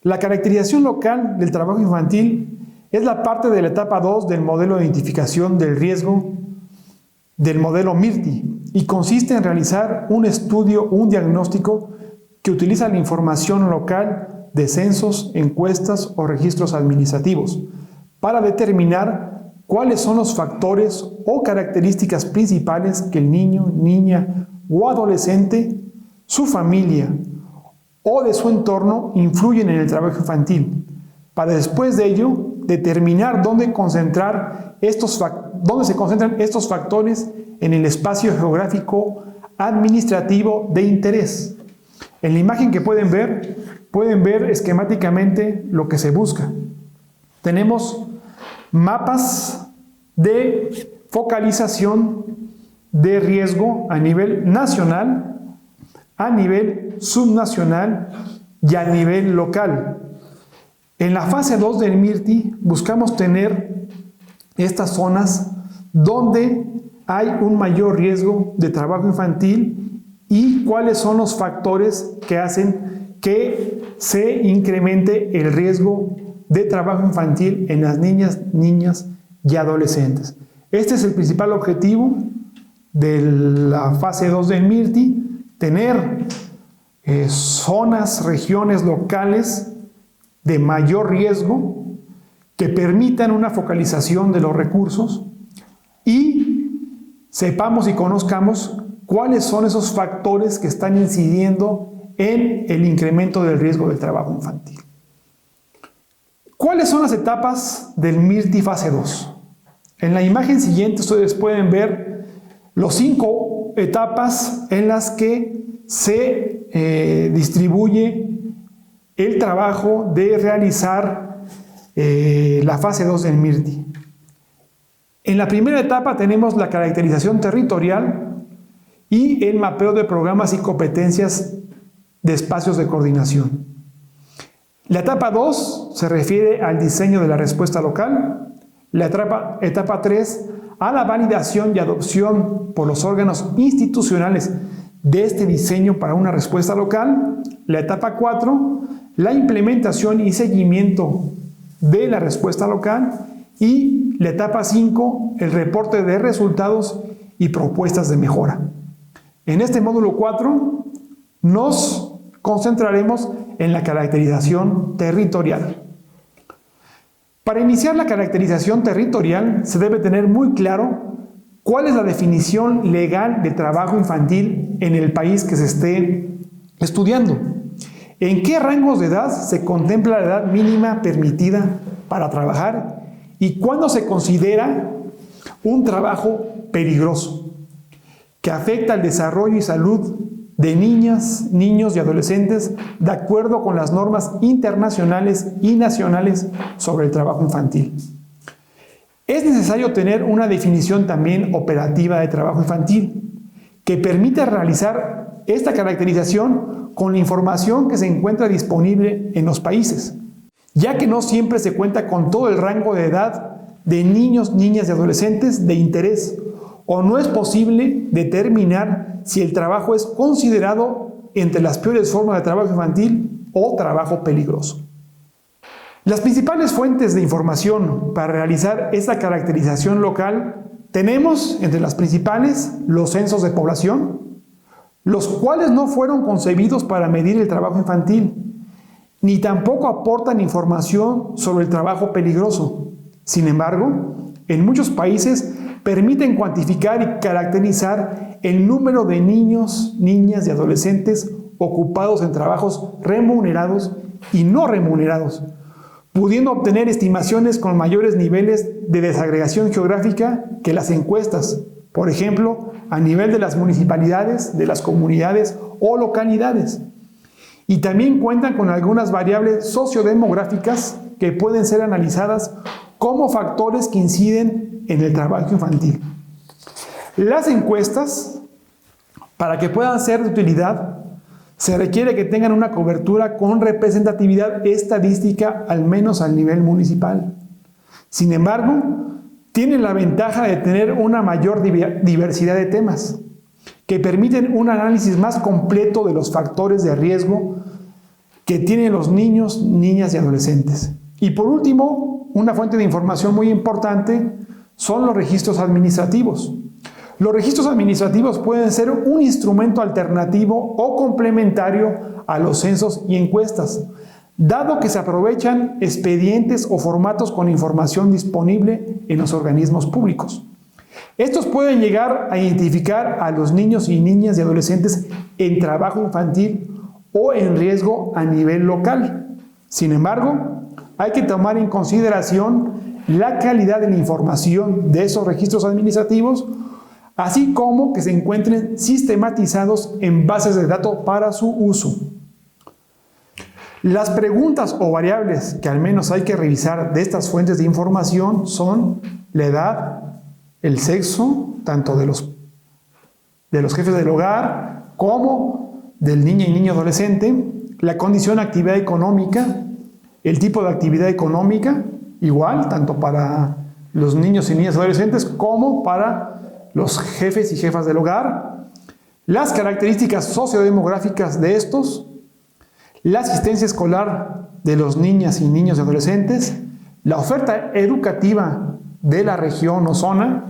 La caracterización local del trabajo infantil es la parte de la etapa 2 del modelo de identificación del riesgo del modelo MIRTI y consiste en realizar un estudio o un diagnóstico que utiliza la información local de censos, encuestas o registros administrativos para determinar cuáles son los factores o características principales que el niño, niña o adolescente, su familia o de su entorno influyen en el trabajo infantil, para después de ello determinar dónde se concentran estos factores en el espacio geográfico administrativo de interés. En la imagen que pueden ver esquemáticamente lo que se busca. Tenemos mapas de focalización de riesgo a nivel nacional, a nivel subnacional y a nivel local. En la fase 2 del MIRTI buscamos tener estas zonas donde hay un mayor riesgo de trabajo infantil y cuáles son los factores que hacen que se incremente el riesgo de trabajo infantil en las niñas y adolescentes. Este es el principal objetivo de la fase 2 del MIRTI, tener zonas, regiones locales de mayor riesgo que permitan una focalización de los recursos y sepamos y conozcamos cuáles son esos factores que están incidiendo en el incremento del riesgo del trabajo infantil. ¿Cuáles son las etapas del MIRTI fase 2? En la imagen siguiente ustedes pueden ver las 5 etapas en las que se distribuye el trabajo de realizar la fase 2 del MIRTI. En la primera etapa tenemos la caracterización territorial y el mapeo de programas y competencias de espacios de coordinación. La etapa 2 se refiere al diseño de la respuesta local, la etapa 3 a la validación y adopción por los órganos institucionales de este diseño para una respuesta local, la etapa 4 la implementación y seguimiento de la respuesta local y la etapa 5 el reporte de resultados y propuestas de mejora. En este módulo 4 nos concentraremos en la caracterización territorial. Para iniciar la caracterización territorial se debe tener muy claro cuál es la definición legal de trabajo infantil en el país que se esté estudiando. ¿En qué rangos de edad se contempla la edad mínima permitida para trabajar y cuándo se considera un trabajo peligroso que afecta al desarrollo y salud de niñas, niños y adolescentes de acuerdo con las normas internacionales y nacionales sobre el trabajo infantil? Es necesario tener una definición también operativa de trabajo infantil que permita realizar esta caracterización con la información que se encuentra disponible en los países, ya que no siempre se cuenta con todo el rango de edad de niños, niñas y adolescentes de interés, o no es posible determinar si el trabajo es considerado entre las peores formas de trabajo infantil o trabajo peligroso. Las principales fuentes de información para realizar esta caracterización local tenemos entre las principales los censos de población, los cuales no fueron concebidos para medir el trabajo infantil, ni tampoco aportan información sobre el trabajo peligroso. Sin embargo, en muchos países permiten cuantificar y caracterizar el número de niños, niñas y adolescentes ocupados en trabajos remunerados y no remunerados, pudiendo obtener estimaciones con mayores niveles de desagregación geográfica que las encuestas, por ejemplo, a nivel de las municipalidades, de las comunidades o localidades. Y también cuentan con algunas variables sociodemográficas que pueden ser analizadas como factores que inciden en el trabajo infantil. Las encuestas, para que puedan ser de utilidad, se requiere que tengan una cobertura con representatividad estadística al menos al nivel municipal. Sin embargo, tienen la ventaja de tener una mayor diversidad de temas, que permiten un análisis más completo de los factores de riesgo que tienen los niños, niñas y adolescentes. Y por último, una fuente de información muy importante son los registros administrativos. Los registros administrativos pueden ser un instrumento alternativo o complementario a los censos y encuestas, dado que se aprovechan expedientes o formatos con información disponible en los organismos públicos. Estos pueden llegar a identificar a los niños y niñas y adolescentes en trabajo infantil o en riesgo a nivel local. Sin embargo, hay que tomar en consideración la calidad de la información de esos registros administrativos, así como que se encuentren sistematizados en bases de datos para su uso. Las preguntas o variables que al menos hay que revisar de estas fuentes de información son la edad, el sexo, tanto de los jefes del hogar como del niño y niño adolescente, la condición de actividad económica, el tipo de actividad económica, igual, tanto para los niños y niñas adolescentes como para los jefes y jefas del hogar, las características sociodemográficas de estos, la asistencia escolar de los niñas y niños y adolescentes, la oferta educativa de la región o zona,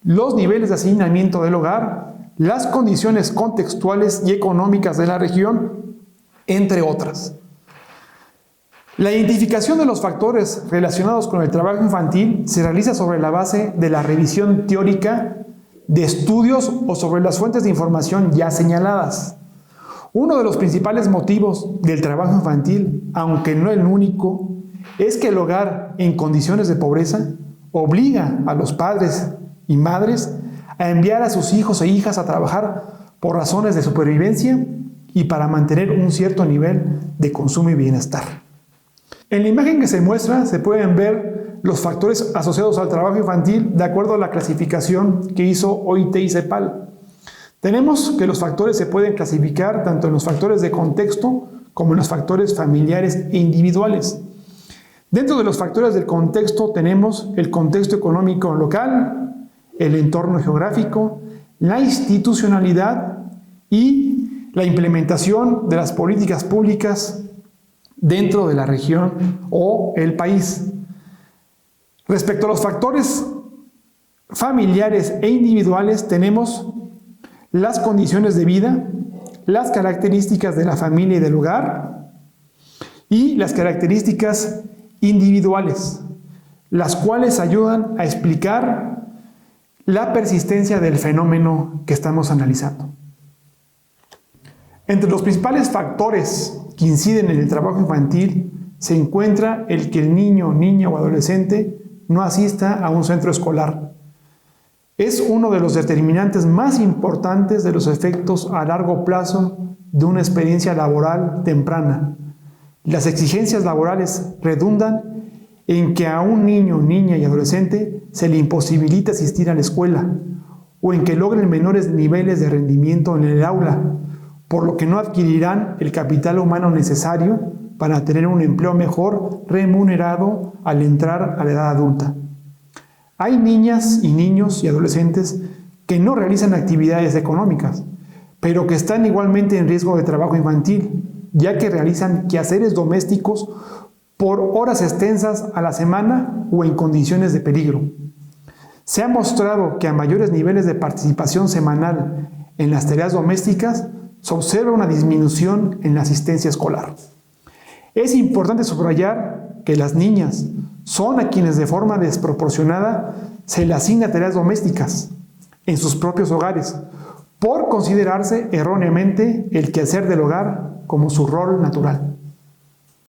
los niveles de hacinamiento del hogar, las condiciones contextuales y económicas de la región, entre otras. La identificación de los factores relacionados con el trabajo infantil se realiza sobre la base de la revisión teórica de estudios o sobre las fuentes de información ya señaladas. Uno de los principales motivos del trabajo infantil, aunque no el único, es que el hogar en condiciones de pobreza obliga a los padres y madres a enviar a sus hijos e hijas a trabajar por razones de supervivencia y para mantener un cierto nivel de consumo y bienestar. En la imagen que se muestra se pueden ver los factores asociados al trabajo infantil de acuerdo a la clasificación que hizo OIT y CEPAL. Tenemos que los factores se pueden clasificar tanto en los factores de contexto como en los factores familiares e individuales. Dentro de los factores del contexto tenemos el contexto económico local, el entorno geográfico, la institucionalidad y la implementación de las políticas públicas dentro de la región o el país. Respecto a los factores familiares e individuales tenemos las condiciones de vida, las características de la familia y del hogar y las características individuales, las cuales ayudan a explicar la persistencia del fenómeno que estamos analizando. Entre los principales factores que inciden en el trabajo infantil se encuentra el que el niño, niña o adolescente no asista a un centro escolar. Es uno de los determinantes más importantes de los efectos a largo plazo de una experiencia laboral temprana. Las exigencias laborales redundan en que a un niño, niña y adolescente se le imposibilita asistir a la escuela o en que logren menores niveles de rendimiento en el aula, por lo que no adquirirán el capital humano necesario para tener un empleo mejor remunerado al entrar a la edad adulta. Hay niñas y niños y adolescentes que no realizan actividades económicas, pero que están igualmente en riesgo de trabajo infantil, ya que realizan quehaceres domésticos por horas extensas a la semana o en condiciones de peligro. Se ha mostrado que a mayores niveles de participación semanal en las tareas domésticas se observa una disminución en la asistencia escolar. Es importante subrayar que las niñas son a quienes de forma desproporcionada se les asigna tareas domésticas en sus propios hogares, por considerarse erróneamente el quehacer del hogar como su rol natural.